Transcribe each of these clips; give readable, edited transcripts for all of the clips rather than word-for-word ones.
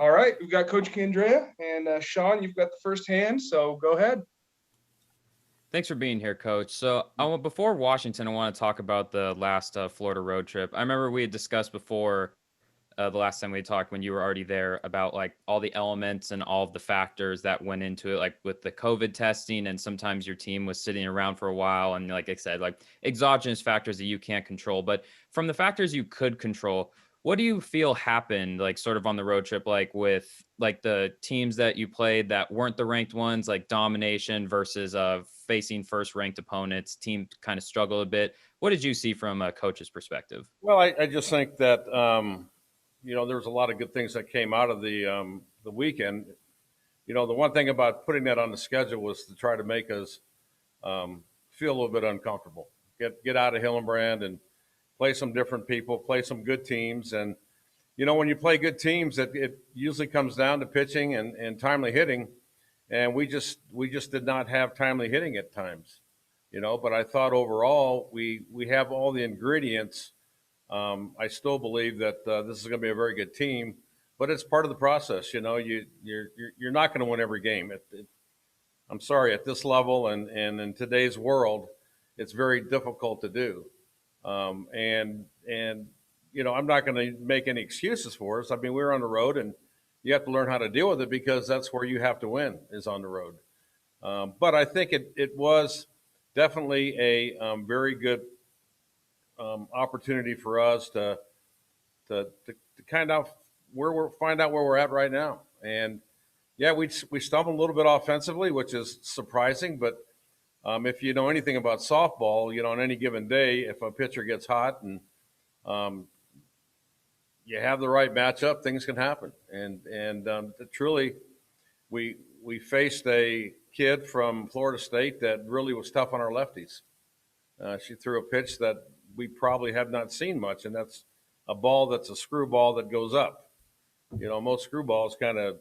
All right, we've got Coach Candrea and Sean. You've got the first hand, so go ahead. Thanks for being here, Coach. So, before Washington, I want to talk about the last Florida road trip. I remember we had discussed before the last time we talked when you were already there about like all the elements and all of the factors that went into it, like with the COVID testing, and sometimes your team was sitting around for a while, and like I said, like exogenous factors that you can't control. But from the factors you could control, what do you feel happened, like sort of on the road trip, like with like the teams that you played that weren't the ranked ones, like domination versus facing first ranked opponents? Team kind of struggled a bit. What did you see from a coach's perspective? Well, I just think that there's a lot of good things that came out of the weekend. The one thing about putting that on the schedule was to try to make us feel a little bit uncomfortable. Get out of Hillenbrand and play some different people, play some good teams, and when you play good teams, it usually comes down to pitching and timely hitting, and we just did not have timely hitting at times. But I thought overall we have all the ingredients. I still believe that this is going to be a very good team, but it's part of the process. You're not going to win every game. I'm sorry, at this level and in today's world, it's very difficult to do. And I'm not going to make any excuses for us. I mean, we're on the road, and you have to learn how to deal with it because that's where you have to win is on the road. But I think it was definitely a very good opportunity for us to kind of find out where we're at right now. And yeah, we stumbled a little bit offensively, which is surprising. But if you know anything about softball, on any given day, if a pitcher gets hot and um, you have the right matchup, things can happen. And truly, we faced a kid from Florida State that really was tough on our lefties. She threw a pitch that we probably have not seen much, and that's a ball that's a screwball that goes up. Most screwballs kind of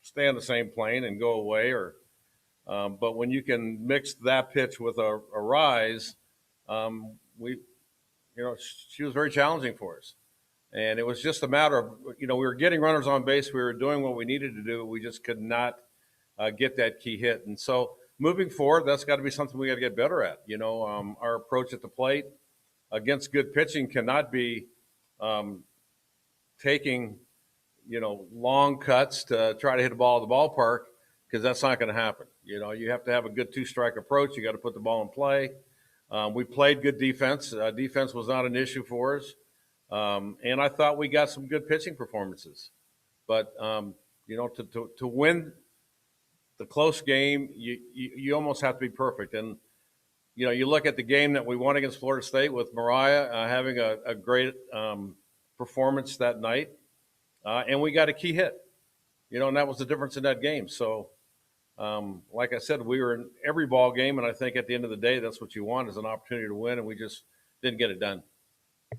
stay on the same plane and go away, but when you can mix that pitch with a rise, we, she was very challenging for us. And it was just a matter of, we were getting runners on base. We were doing what we needed to do. We just could not get that key hit. And so moving forward, that's got to be something we got to get better at. Our approach at the plate against good pitching cannot be taking, long cuts to try to hit a ball at the ballpark because that's not going to happen. You have to have a good two-strike approach. You got to put the ball in play. We played good defense. Defense was not an issue for us. And I thought we got some good pitching performances. But, to win the close game, you almost have to be perfect. And, you look at the game that we won against Florida State with Mariah having a great performance that night. And we got a key hit, and that was the difference in that game. So, like I said, we were in every ball game. And I think at the end of the day, that's what you want is an opportunity to win. And we just didn't get it done.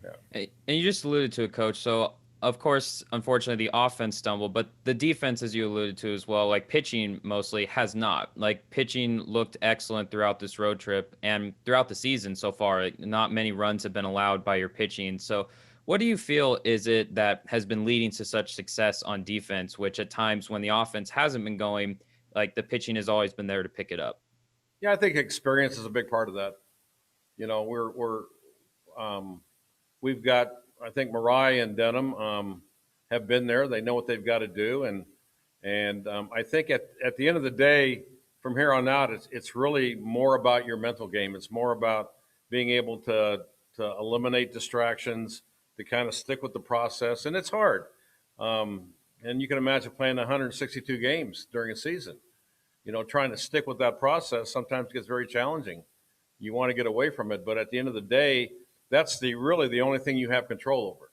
Yeah. And you just alluded to it, Coach. So, of course, unfortunately, the offense stumbled, but the defense, as you alluded to as well, like pitching mostly has not. Like pitching looked excellent throughout this road trip and throughout the season so far. Like, not many runs have been allowed by your pitching. So, what do you feel is it that has been leading to such success on defense, which at times when the offense hasn't been going, like the pitching has always been there to pick it up? Yeah, I think experience is a big part of that. We're um, we've got, I think Mariah and Denham have been there. They know what they've got to do, and I think at the end of the day, from here on out, it's really more about your mental game. It's more about being able to eliminate distractions, to kind of stick with the process, and it's hard. And you can imagine playing 162 games during a season. Trying to stick with that process sometimes gets very challenging. You want to get away from it, but at the end of the day, that's really the only thing you have control over.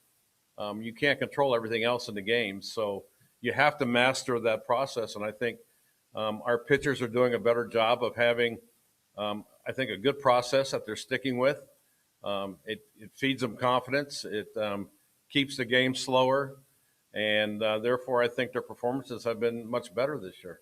You can't control everything else in the game, so you have to master that process. And I think our pitchers are doing a better job of having, I think, a good process that they're sticking with. It feeds them confidence. It keeps the game slower, and therefore, I think their performances have been much better this year.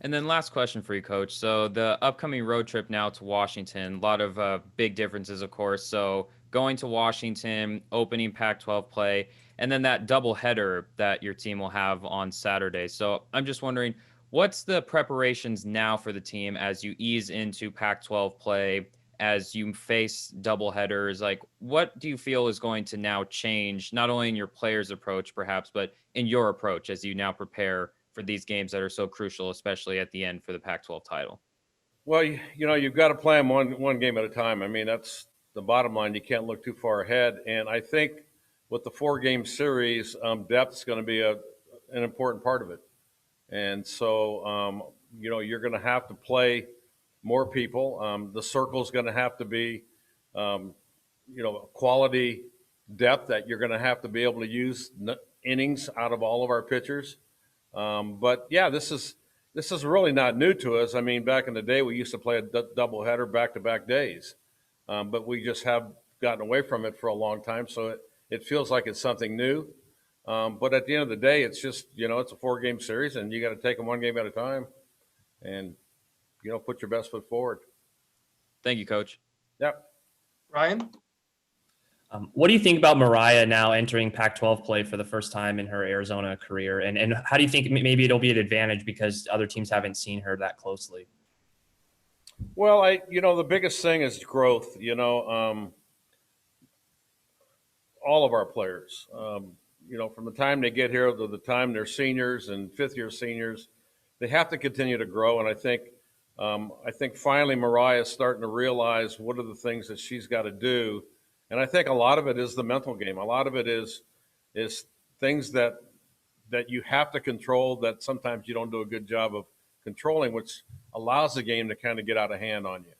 And then last question for you, Coach. So the upcoming road trip now to Washington, a lot of big differences, of course. So going to Washington, opening Pac-12 play, and then that doubleheader that your team will have on Saturday. So I'm just wondering, what's the preparations now for the team as you ease into Pac-12 play, as you face doubleheaders? Like, what do you feel is going to now change, not only in your players' approach, perhaps, but in your approach as you now prepare for these games that are so crucial, especially at the end for the Pac-12 title? Well, you've got to play them one game at a time. I mean, that's the bottom line. You can't look too far ahead. And I think with the 4-game series, depth is going to be an important part of it. And so, you're going to have to play more people. The circle is going to have to be, quality depth that you're going to have to be able to use innings out of all of our pitchers. But yeah, this is really not new to us. I mean, back in the day, we used to play a doubleheader back-to-back days, but we just have gotten away from it for a long time. So it feels like it's something new. But at the end of the day, it's just, it's a 4-game series, and you got to take them one game at a time and, put your best foot forward. Thank you, Coach. Yep. Ryan? What do you think about Mariah now entering Pac-12 play for the first time in her Arizona career? And how do you think maybe it'll be an advantage because other teams haven't seen her that closely? Well, the biggest thing is growth. All of our players, from the time they get here to the time they're seniors and fifth-year seniors, they have to continue to grow. And I think finally Mariah is starting to realize what are the things that she's got to do. And I think a lot of it is the mental game. A lot of it is things that you have to control that sometimes you don't do a good job of controlling, which allows the game to kind of get out of hand on you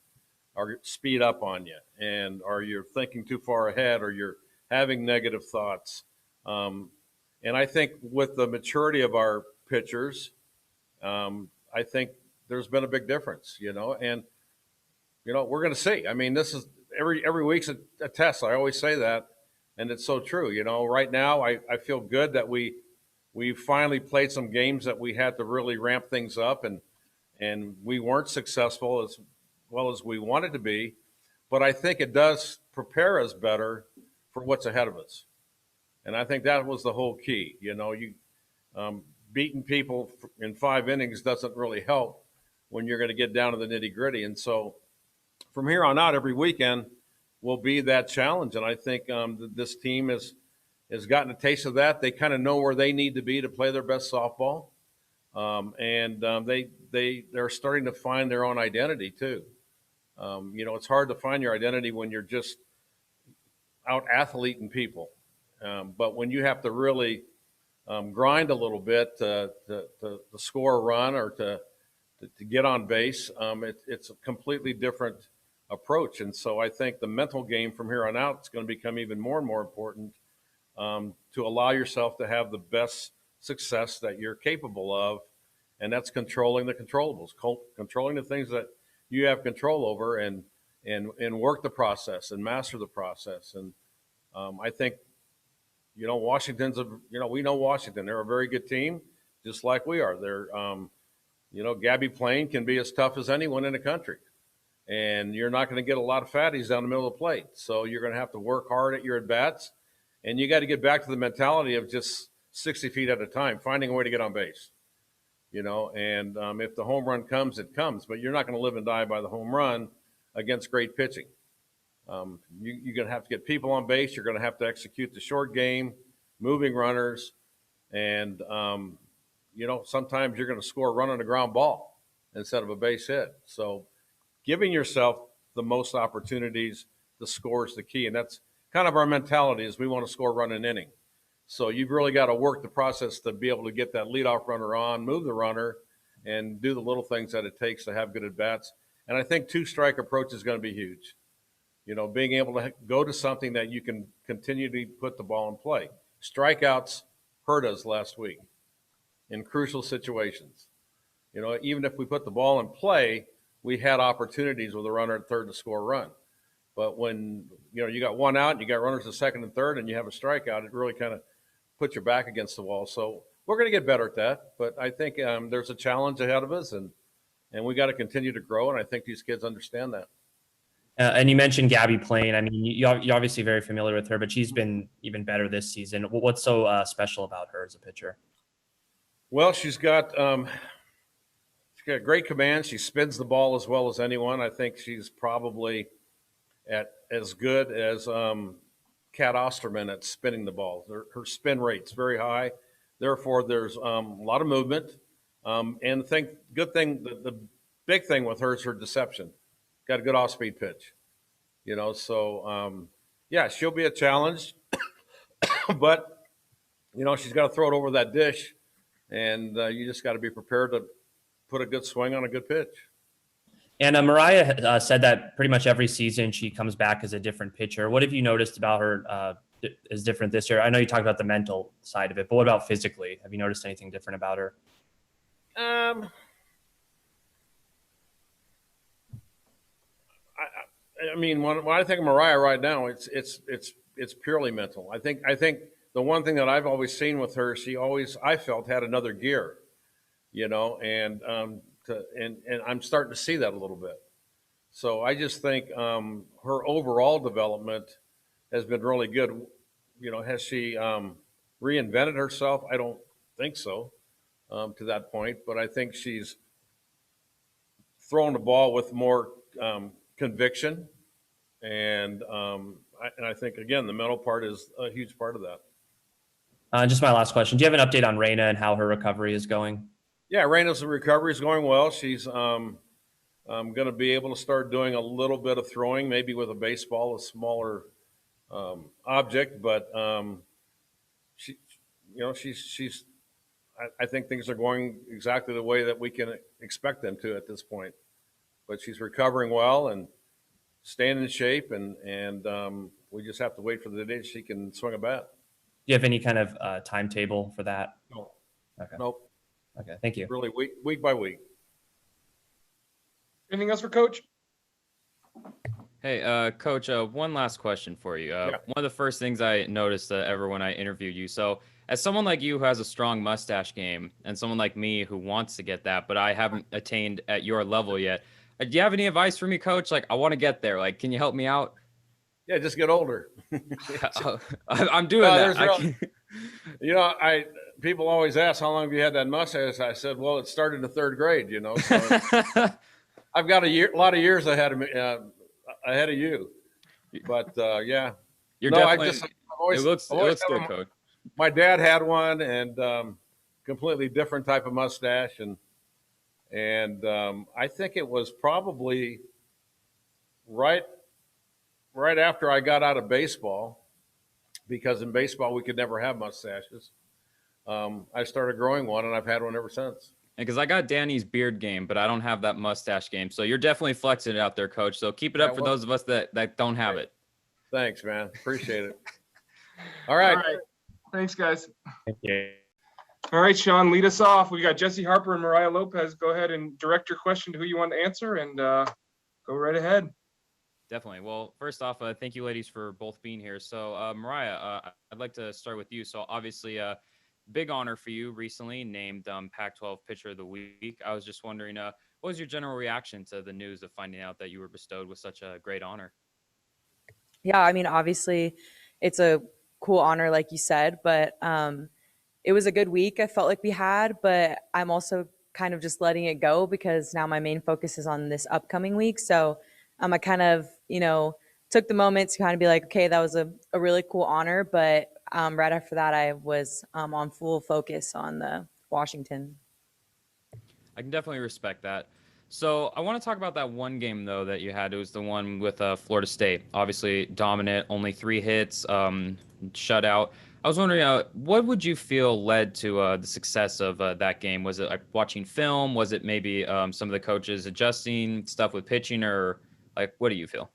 or speed up on you, or you're thinking too far ahead, or you're having negative thoughts. And I think with the maturity of our pitchers, I think there's been a big difference, and, we're going to see. I mean, this is every week's a test. I always say that, and it's so true. Right now I feel good that we finally played some games that we had to really ramp things up, and we weren't successful as well as we wanted to be, but I think it does prepare us better for what's ahead of us. And I think that was the whole key. Beating people in 5 innings doesn't really help when you're going to get down to the nitty gritty. And so from here on out, every weekend will be that challenge. And I think this team has gotten a taste of that. They kind of know where they need to be to play their best softball. They're starting to find their own identity too. It's hard to find your identity when you're just out athleting people. But when you have to really grind a little bit to score a run or to get on base, it's a completely different approach. And so I think the mental game from here on out is going to become even more and more important to allow yourself to have the best success that you're capable of. And that's controlling the controllables, controlling the things that you have control over, and work the process and master the process. And I think, Washington's we know Washington. They're a very good team, just like we are. They're, Gabby Plain can be as tough as anyone in the country. And you're not going to get a lot of fatties down the middle of the plate. So you're going to have to work hard at your at-bats. And you got to get back to the mentality of just 60 feet at a time, finding a way to get on base. And if the home run comes, it comes. But you're not going to live and die by the home run against great pitching. You're going to have to get people on base. You're going to have to execute the short game, moving runners. And, sometimes you're going to score a run on a ground ball instead of a base hit. So giving yourself the most opportunities to score is the key. And that's kind of our mentality, is we want to score a run an inning. So you've really got to work the process to be able to get that leadoff runner on, move the runner, and do the little things that it takes to have good at-bats. And I think 2-strike approach is going to be huge. Being able to go to something that you can continue to put the ball in play. Strikeouts hurt us last week in crucial situations. Even if we put the ball in play, we had opportunities with a runner at third to score a run. But when, you got one out, you got runners at second and third, and you have a strikeout, it really kind of puts your back against the wall. So we're going to get better at that. But I think there's a challenge ahead of us, and we got to continue to grow. And I think these kids understand that. And you mentioned Gabby playing. I mean, you're obviously very familiar with her, but she's been even better this season. What's so special about her as a pitcher? Well, she's got great command. She spins the ball as well as anyone. I think she's probably at as good as Kat Osterman at spinning the ball. Her spin rate's very high. Therefore, there's a lot of movement. And the big thing with her is her deception. Got a good off-speed pitch, So yeah, she'll be a challenge, but she's got to throw it over that dish, and you just got to be prepared to put a good swing on a good pitch. And Mariah said that pretty much every season she comes back as a different pitcher. What have you noticed about her is different this year? I know you talked about the mental side of it, but what about physically? Have you noticed anything different about her? I mean, when I think of Mariah right now, it's purely mental. I think the one thing that I've always seen with her, I felt had another gear, and I'm starting to see that a little bit. So I just think her overall development has been really good. Has she reinvented herself? I don't think so to that point, but I think she's thrown the ball with more conviction, and I think again the mental part is a huge part of that. Just my last question: do you have an update on Raina and how her recovery is going? Yeah, Raina's recovery is going well. She's going to be able to start doing a little bit of throwing, maybe with a baseball, a smaller object, but she's. I think things are going exactly the way that we can expect them to at this point. But she's recovering well and staying in shape, and we just have to wait for the day she can swing a bat. Do you have any kind of timetable for that? No. Okay. Nope. Okay. Thank you. Really, week by week. Anything else for Coach? Hey, Coach, one last question for you. Yeah. One of the first things I noticed ever when I interviewed you. So, as someone like you who has a strong mustache game, and someone like me who wants to get that, but I haven't attained at your level yet, do you have any advice for me, Coach? Like, I want to get there. Like, can you help me out? Yeah, just get older. I'm doing that. People always ask how long have you had that mustache. I said, well, it started in the third grade. So I've got a lot of years ahead of me, ahead of you. But yeah, You're no, definitely. it looks good, Coach. My dad had one, and completely different type of mustache, and I think it was probably right after I got out of baseball, because in baseball we could never have mustaches. I started growing one, and I've had one ever since. Because I got Danny's beard game, but I don't have that mustache game. So you're definitely flexing it out there, Coach. So keep it up for those of us that don't have it. Thanks, man. Appreciate it. All right. Thanks, guys. Thank you. All right, Sean, lead us off. We got Jesse Harper and Mariah Lopez. Go ahead and direct your question to who you want to answer, and go right ahead. Definitely. Well, first off, thank you, ladies, for both being here. So, Mariah, I'd like to start with you. So, obviously, big honor for you recently, named Pac-12 Pitcher of the Week. I was just wondering, what was your general reaction to the news of finding out that you were bestowed with such a great honor? Yeah, I mean, obviously, it's a cool honor, like you said, but it was a good week I felt like we had, but I'm also kind of just letting it go because now my main focus is on this upcoming week. So I kind of, took the moment to kind of be like, okay, that was a really cool honor. But right after that, I was on full focus on the Washington. I can definitely respect that. So I want to talk about that one game, though, that you had. It was the one with Florida State. Obviously dominant, only 3 hits, shutout. I was wondering, what would you feel led to the success of that game? Was it like watching film? Was it maybe some of the coaches adjusting stuff with pitching, or like, what do you feel?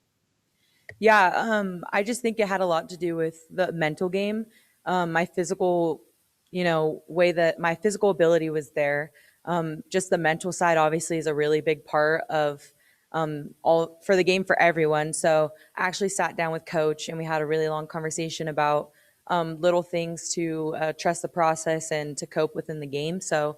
Yeah, I just think it had a lot to do with the mental game. My physical, way that my physical ability was there. Just the mental side obviously is a really big part of all for the game for everyone. So I actually sat down with coach and we had a really long conversation about little things to trust the process and to cope within the game. So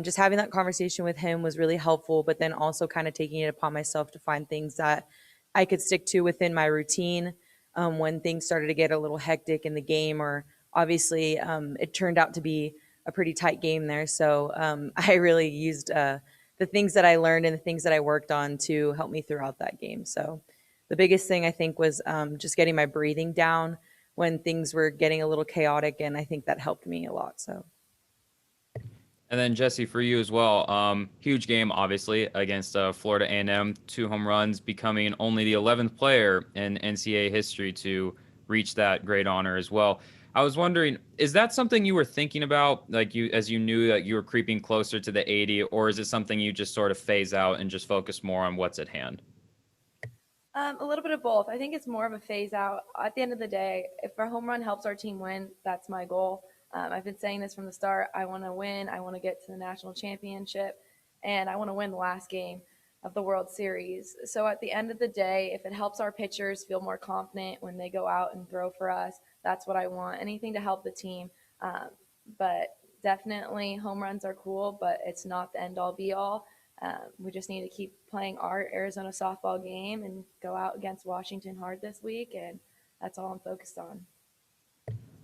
just having that conversation with him was really helpful, but then also kind of taking it upon myself to find things that I could stick to within my routine when things started to get a little hectic in the game, or obviously it turned out to be a pretty tight game there. So I really used the things that I learned and the things that I worked on to help me throughout that game. So the biggest thing I think was just getting my breathing down when things were getting a little chaotic, and I think that helped me a lot. So. And then Jesse, for you as well, huge game obviously against Florida A&M, 2 home runs, becoming only the 11th player in NCAA history to reach that great honor as well. I was wondering, is that something you were thinking about, like as you knew that you were creeping closer to the 80, or is it something you just sort of phase out and just focus more on what's at hand? A little bit of both. I think it's more of a phase out. At the end of the day, if our home run helps our team win, that's my goal. I've been saying this from the start. I want to win. I want to get to the national championship, and I want to win the last game of the World Series. So at the end of the day, if it helps our pitchers feel more confident when they go out and throw for us, that's what I want. Anything to help the team. But definitely home runs are cool, but it's not the end all be all. We just need to keep playing our Arizona softball game and go out against Washington hard this week, and that's all I'm focused on.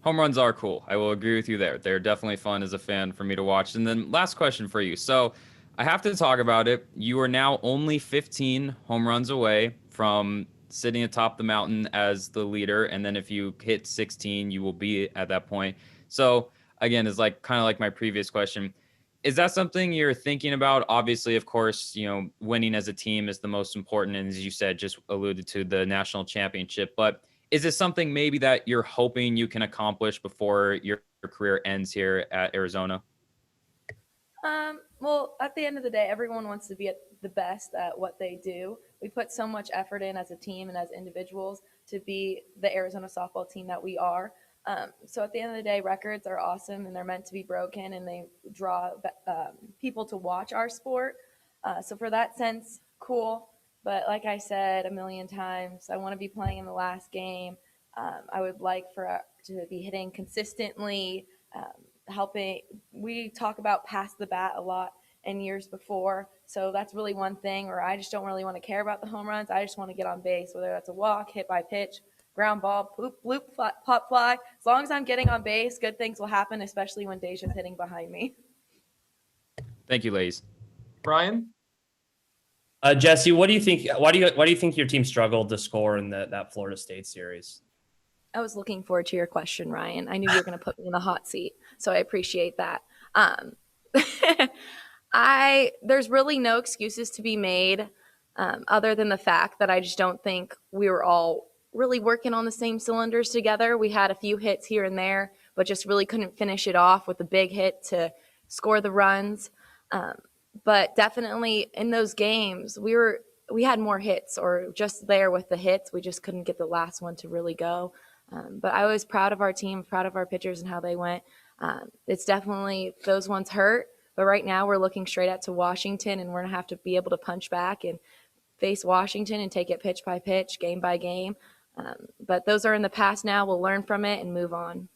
Home runs are cool. I will agree with you there. They're definitely fun as a fan for me to watch. And then last question for you. So I have to talk about it. You are now only 15 home runs away from sitting atop the mountain as the leader. And then if you hit 16, you will be at that point. So again, it's like kind of like my previous question. Is that something you're thinking about? Obviously, of course, winning as a team is the most important. And as you said, just alluded to the national championship. But is it something maybe that you're hoping you can accomplish before your career ends here at Arizona? Well, at the end of the day, everyone wants to be at the best at what they do. We put so much effort in as a team and as individuals to be the Arizona softball team that we are. So at the end of the day, records are awesome and they're meant to be broken, and they draw people to watch our sport. So for that sense, cool. But like I said a million times, I want to be playing in the last game. I would like to be hitting consistently, helping. We talk about pass the bat a lot in years before. So that's really one thing where I just don't really want to care about the home runs. I just want to get on base, whether that's a walk, hit by pitch, ground ball, bloop, pop fly. As long as I'm getting on base, good things will happen, especially when Deja's hitting behind me. Thank you, ladies. Brian? Jesse, what do you think? Why do you think your team struggled to score in that Florida State series? I was looking forward to your question, Ryan. I knew you were going to put me in the hot seat, so I appreciate that. There's really no excuses to be made other than the fact that I just don't think we were all really working on the same cylinders together. We had a few hits here and there, but just really couldn't finish it off with a big hit to score the runs. But definitely in those games, we had more hits, or just there with the hits. We just couldn't get the last one to really go. But I was proud of our team, proud of our pitchers and how they went. It's definitely those ones hurt. But right now we're looking straight out to Washington, and we're going to have to be able to punch back and face Washington and take it pitch by pitch, game by game. But those are in the past now. We'll learn from it and move on.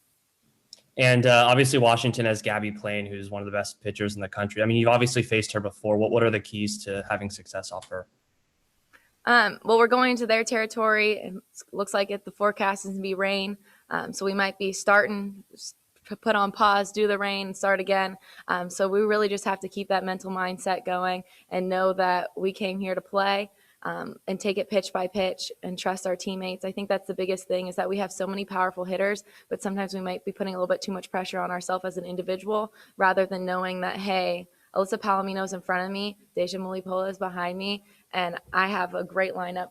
And obviously Washington has Gabby Plain, who's one of the best pitchers in the country. I mean, you've obviously faced her before. What are the keys to having success off her? Well, we're going into their territory. It looks like the forecast is going to be rain. So we might be starting to put on pause, do the rain, and start again. So we really just have to keep that mental mindset going and know that we came here to play. And take it pitch by pitch and trust our teammates. I think that's the biggest thing, is that we have so many powerful hitters, but sometimes we might be putting a little bit too much pressure on ourselves as an individual, rather than knowing that, hey, Alyssa Palomino's in front of me, Deja Mulipola is behind me, and I have a great lineup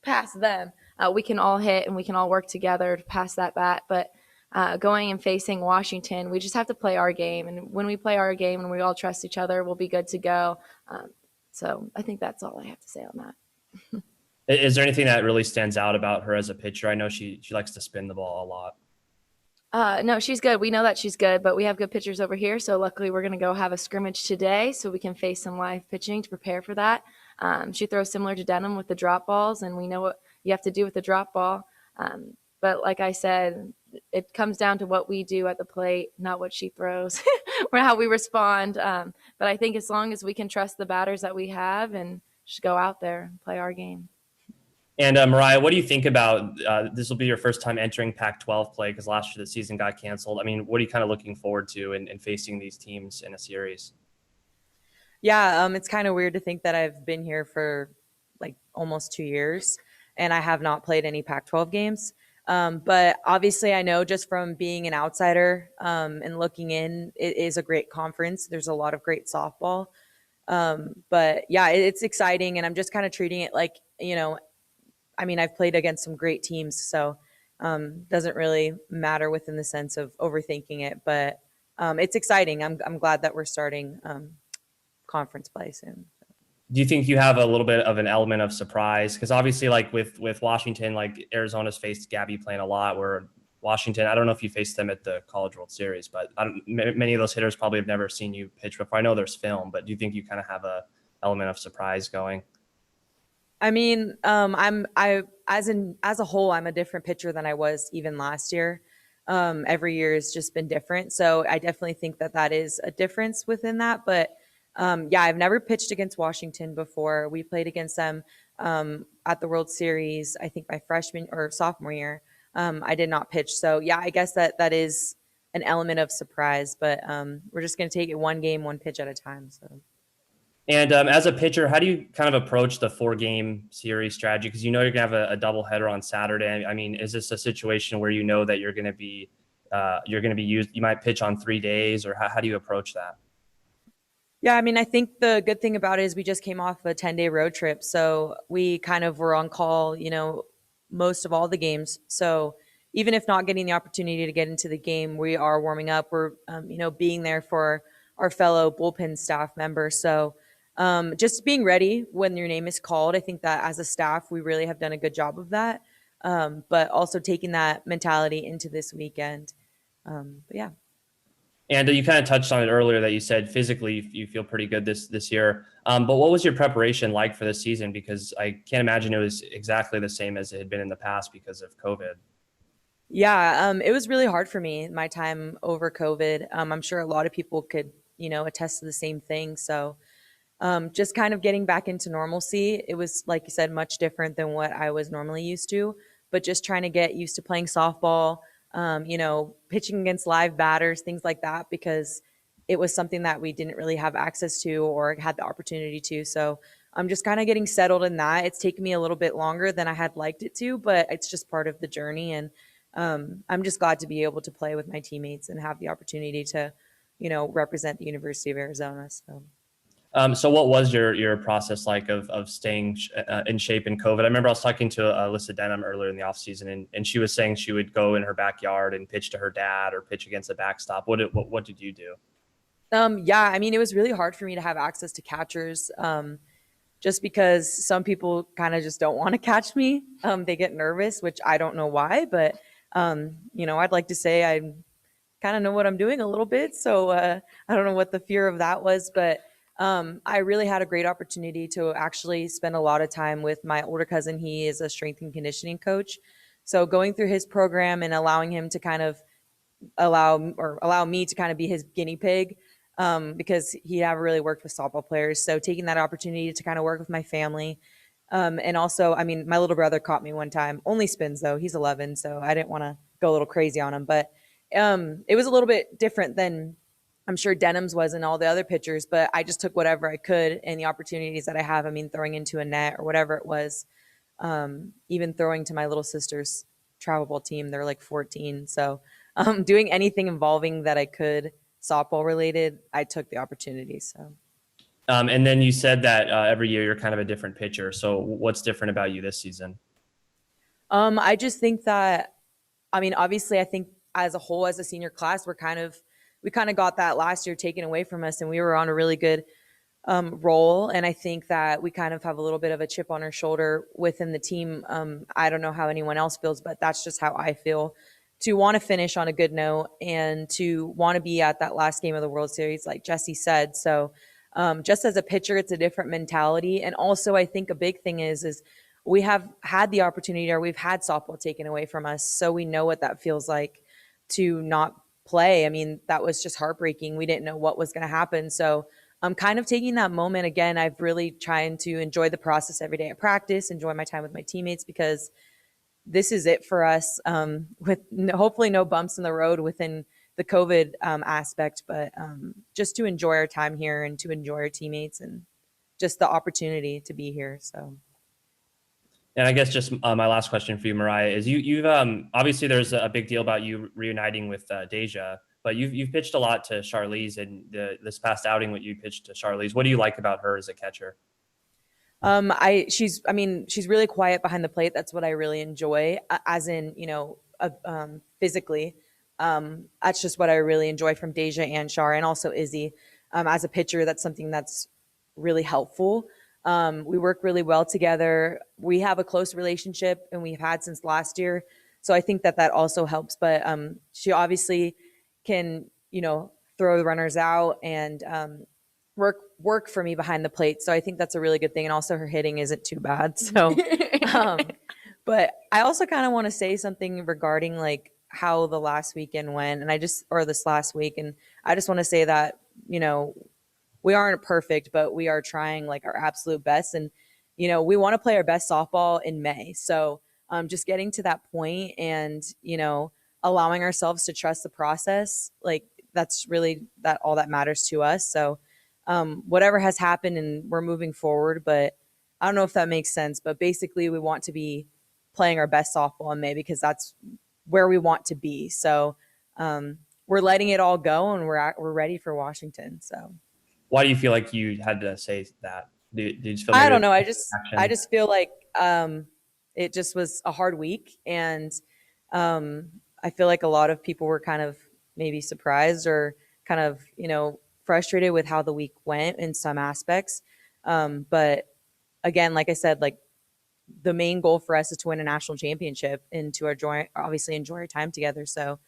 past them. We can all hit and we can all work together to pass that bat. But going and facing Washington, we just have to play our game. And when we play our game and we all trust each other, we'll be good to go. So I think that's all I have to say on that. Is there anything that really stands out about her as a pitcher? I know she likes to spin the ball a lot. No, she's good. We know that she's good, but we have good pitchers over here. So luckily we're going to go have a scrimmage today so we can face some live pitching to prepare for that. She throws similar to Denham with the drop balls, and we know what you have to do with the drop ball. But like I said, it comes down to what we do at the plate, not what she throws or how we respond. But I think as long as we can trust the batters that we have and just go out there and play our game. And Mariah, what do you think about this? Will be your first time entering Pac-12 play because last year the season got canceled. I mean, what are you kind of looking forward to in facing these teams in a series? Yeah, it's kind of weird to think that I've been here for like almost 2 years and I have not played any Pac-12 games. But obviously, I know just from being an outsider and looking in, it is a great conference. There's a lot of great softball. But yeah, it's exciting, and I'm just kind of treating it like, I mean, I've played against some great teams, so doesn't really matter within the sense of overthinking it. But it's exciting. I'm glad that we're starting conference play soon. Do you think you have a little bit of an element of surprise? Because obviously, like with Washington, like Arizona's faced Gabby playing a lot. Where Washington, I don't know if you faced them at the College World Series, but many of those hitters probably have never seen you pitch before. I know there's film, but do you think you kind of have a element of surprise going? I mean, as a whole, I'm a different pitcher than I was even last year. Every year has just been different, so I definitely think that is a difference within that. But yeah, I've never pitched against Washington before. We played against them at the World Series, I think my freshman or sophomore year. I did not pitch, so yeah, I guess that is an element of surprise. But we're just going to take it one game, one pitch at a time. So. And as a pitcher, how do you kind of approach the 4-game series strategy? Because you're going to have a doubleheader on Saturday. I mean, is this a situation where you know that you're going to be used? You might pitch on 3 days, or how do you approach that? Yeah, I mean, I think the good thing about it is we just came off a 10-day road trip, so we kind of were on call, most of all the games. So even if not getting the opportunity to get into the game, we are warming up. We're, being there for our fellow bullpen staff members. So just being ready when your name is called. I think that as a staff, we really have done a good job of that. But also taking that mentality into this weekend. But yeah. And you kind of touched on it earlier that you said physically you feel pretty good this year. But what was your preparation like for this season? Because I can't imagine it was exactly the same as it had been in the past because of COVID. Yeah, it was really hard for me, my time over COVID. I'm sure a lot of people could, attest to the same thing. So just kind of getting back into normalcy. It was, like you said, much different than what I was normally used to, but just trying to get used to playing softball, pitching against live batters, things like that, because it was something that we didn't really have access to or had the opportunity to. So I'm just kind of getting settled in that. It's taken me a little bit longer than I had liked it to, but it's just part of the journey. And I'm just glad to be able to play with my teammates and have the opportunity to, represent the University of Arizona. So what was your process like of staying in shape in COVID? I remember I was talking to Alyssa Denham earlier in the offseason, and she was saying she would go in her backyard and pitch to her dad or pitch against the backstop. What did you do? Yeah, I mean, it was really hard for me to have access to catchers just because some people kind of just don't want to catch me. They get nervous, which I don't know why, but, I'd like to say I kind of know what I'm doing a little bit. So I don't know what the fear of that was, but I really had a great opportunity to actually spend a lot of time with my older cousin. He is a strength and conditioning coach. So going through his program and allowing him to kind of allow me to kind of be his guinea pig because he never really worked with softball players. So taking that opportunity to kind of work with my family. And also, I mean, my little brother caught me one time, only spins though. He's 11. So I didn't want to go a little crazy on him, but it was a little bit different than I'm sure Denham's was and all the other pitchers, but I just took whatever I could and the opportunities that I have. I mean, throwing into a net or whatever it was, even throwing to my little sister's travel ball team. They're like 14. So doing anything involving that I could, softball related, I took the opportunity. So. And then you said that every year you're kind of a different pitcher. So what's different about you this season? I just think that, I mean, obviously I think as a whole, as a senior class, we kind of got that last year taken away from us, and we were on a really good roll. And I think that we kind of have a little bit of a chip on our shoulder within the team. I don't know how anyone else feels, but that's just how I feel, to want to finish on a good note and to want to be at that last game of the World Series, like Jesse said. So just as a pitcher, it's a different mentality. And also I think a big thing is we have had the opportunity, or we've had softball taken away from us. So we know what that feels like to not play. I mean, that was just heartbreaking. We didn't know what was going to happen. So I'm kind of taking that moment again. I've really trying to enjoy the process every day at practice, enjoy my time with my teammates, because this is it for us, with hopefully no bumps in the road within the COVID aspect, but just to enjoy our time here and to enjoy our teammates and just the opportunity to be here. So. And I guess just my last question for you, Mariah, is you've obviously there's a big deal about you reuniting with Deja, but you've pitched a lot to Charlize, and this past outing, what you pitched to Charlize. What do you like about her as a catcher? She's really quiet behind the plate. That's what I really enjoy, as in, physically. That's just what I really enjoy from Deja and Char, and also Izzy. As a pitcher, that's something that's really helpful. We work really well together. We have a close relationship, and we've had since last year. So I think that also helps. But she obviously can, throw the runners out and work for me behind the plate. So I think that's a really good thing. And also her hitting isn't too bad. So, but I also kind of want to say something regarding like how the last weekend went, and this last week. And I just want to say that, we aren't perfect, but we are trying like our absolute best. And, we want to play our best softball in May. So just getting to that point and, allowing ourselves to trust the process, like that's really all that matters to us. So whatever has happened, and we're moving forward, but I don't know if that makes sense, but basically we want to be playing our best softball in May because that's where we want to be. So we're letting it all go, and we're ready for Washington. So. Why do you feel like you had to say that? Do you just feel I don't know. I just feel like it just was a hard week, and I feel like a lot of people were kind of maybe surprised or kind of frustrated with how the week went in some aspects. But again, like I said, like the main goal for us is to win a national championship and to enjoy our time together. So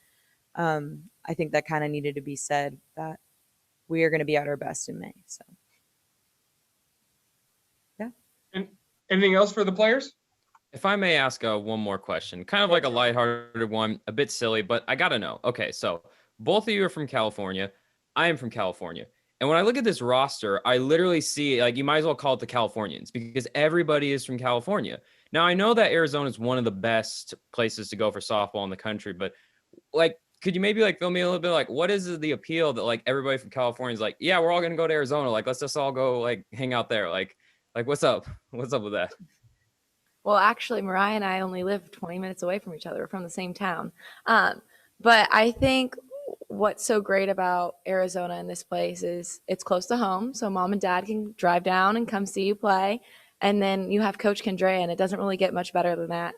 I think that kind of needed to be said, that we are going to be at our best in May. So, yeah. And anything else for the players? If I may ask one more question, kind of like a lighthearted one, a bit silly, but I got to know. Okay, so both of you are from California. I am from California. And when I look at this roster, I literally see, like, you might as well call it the Californians because everybody is from California. Now, I know that Arizona is one of the best places to go for softball in the country, but, like, could you maybe, like, fill me a little bit, like, what is the appeal that, like, everybody from California is like, yeah, we're all going to go to Arizona. Like, let's just all go, like, hang out there. Like, what's up? What's up with that? Well, actually, Mariah and I only live 20 minutes away from each other. We're from the same town. But I think what's so great about Arizona in this place is it's close to home. So mom and dad can drive down and come see you play. And then you have Coach Condrea, and it doesn't really get much better than that.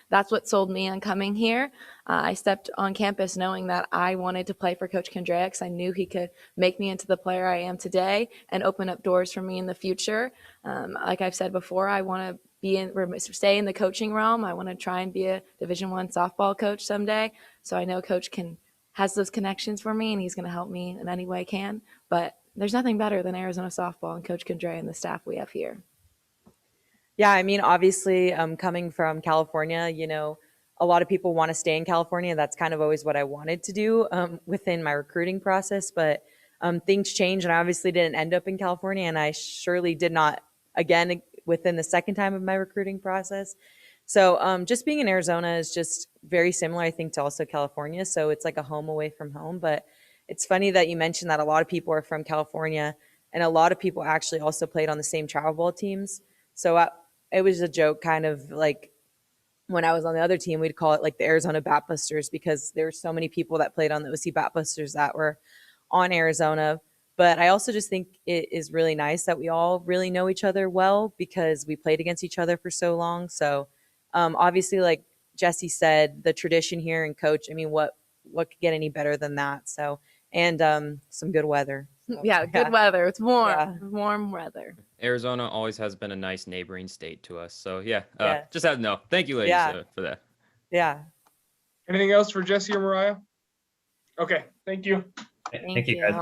That's what sold me on coming here. I stepped on campus knowing that I wanted to play for Coach Condrea because I knew he could make me into the player I am today and open up doors for me in the future. Like I've said before, I want to stay in the coaching realm. I want to try and be a Division I softball coach someday. So I know Coach has those connections for me, and he's going to help me in any way he can. But there's nothing better than Arizona softball and Coach Condrea and the staff we have here. Yeah, I mean, obviously, coming from California, a lot of people want to stay in California. That's kind of always what I wanted to do within my recruiting process. But things changed, and I obviously didn't end up in California, and I surely did not again within the second time of my recruiting process. So just being in Arizona is just very similar, I think, to also California. So it's like a home away from home. But it's funny that you mentioned that a lot of people are from California, and a lot of people actually also played on the same travel ball teams. So it was a joke, kind of like when I was on the other team, we'd call it like the Arizona Batbusters because there were so many people that played on the OC Batbusters that were on Arizona. But I also just think it is really nice that we all really know each other well because we played against each other for so long. So obviously, like Jesse said, the tradition here and Coach, I mean, what could get any better than that? So, and some good weather. So, yeah, good weather. It's warm, Yeah. warm weather. Arizona always has been a nice neighboring state to us. So, yeah, Yeah. just had to know. Thank you, ladies, for that. Yeah. Anything else for Jesse or Mariah? Okay, thank you. Thank you, guys.